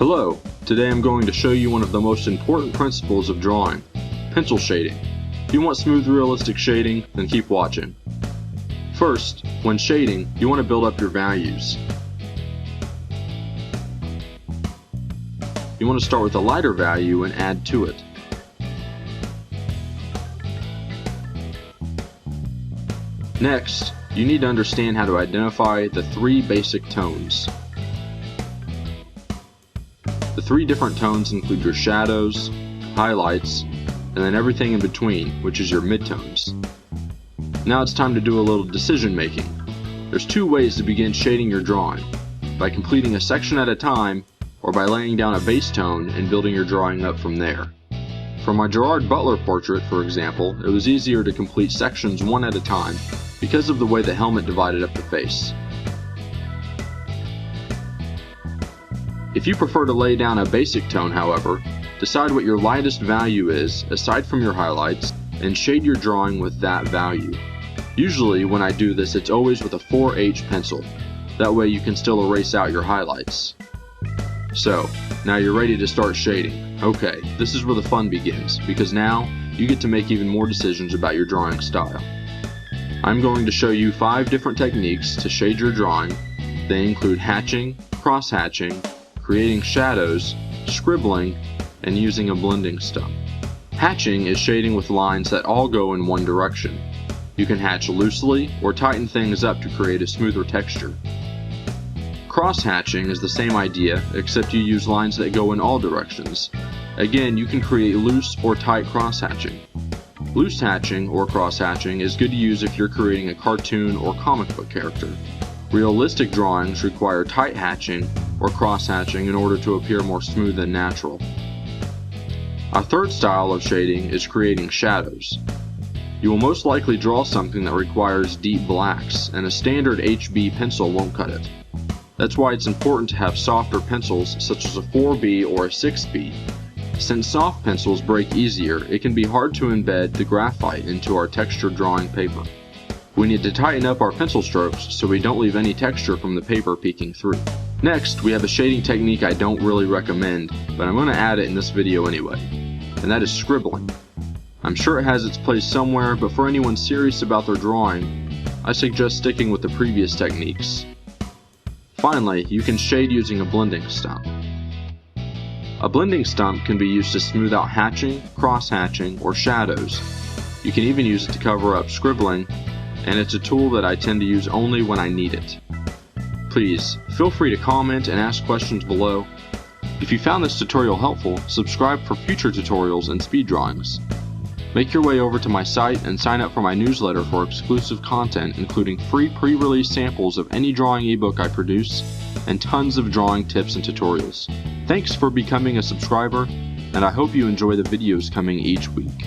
Hello, today I'm going to show you one of the most important principles of drawing, pencil shading. If you want smooth, realistic shading, then keep watching. First, when shading, you want to build up your values. You want to start with a lighter value and add to it. Next, you need to understand how to identify the three basic tones. The three different tones include your shadows, highlights, and then everything in between, which is your midtones. Now it's time to do a little decision making. There's two ways to begin shading your drawing: by completing a section at a time, or by laying down a base tone and building your drawing up from there. For my Gerard Butler portrait, for example, it was easier to complete sections one at a time because of the way the helmet divided up the face. If you prefer to lay down a basic tone, however, decide what your lightest value is aside from your highlights and shade your drawing with that value. Usually when I do this, it's always with a 4H pencil. That way you can still erase out your highlights. So, now you're ready to start shading. Okay, this is where the fun begins, because now you get to make even more decisions about your drawing style. I'm going to show you 5 different techniques to shade your drawing. They include hatching, cross-hatching, creating shadows, scribbling, and using a blending stump. Hatching is shading with lines that all go in one direction. You can hatch loosely or tighten things up to create a smoother texture. Cross-hatching is the same idea, except you use lines that go in all directions. Again, you can create loose or tight cross-hatching. Loose hatching or cross-hatching is good to use if you're creating a cartoon or comic book character. Realistic drawings require tight hatching or cross-hatching in order to appear more smooth and natural. Our third style of shading is creating shadows. You will most likely draw something that requires deep blacks, and a standard HB pencil won't cut it. That's why it's important to have softer pencils such as a 4B or a 6B. Since soft pencils break easier, it can be hard to embed the graphite into our textured drawing paper. We need to tighten up our pencil strokes so we don't leave any texture from the paper peeking through. Next, we have a shading technique I don't really recommend, but I'm going to add it in this video anyway, and that is scribbling. I'm sure it has its place somewhere, but for anyone serious about their drawing, I suggest sticking with the previous techniques. Finally, you can shade using a blending stump. A blending stump can be used to smooth out hatching, cross-hatching, or shadows. You can even use it to cover up scribbling, and it's a tool that I tend to use only when I need it. Please, feel free to comment and ask questions below. If you found this tutorial helpful, subscribe for future tutorials and speed drawings. Make your way over to my site and sign up for my newsletter for exclusive content, including free pre-release samples of any drawing ebook I produce, and tons of drawing tips and tutorials. Thanks for becoming a subscriber, and I hope you enjoy the videos coming each week.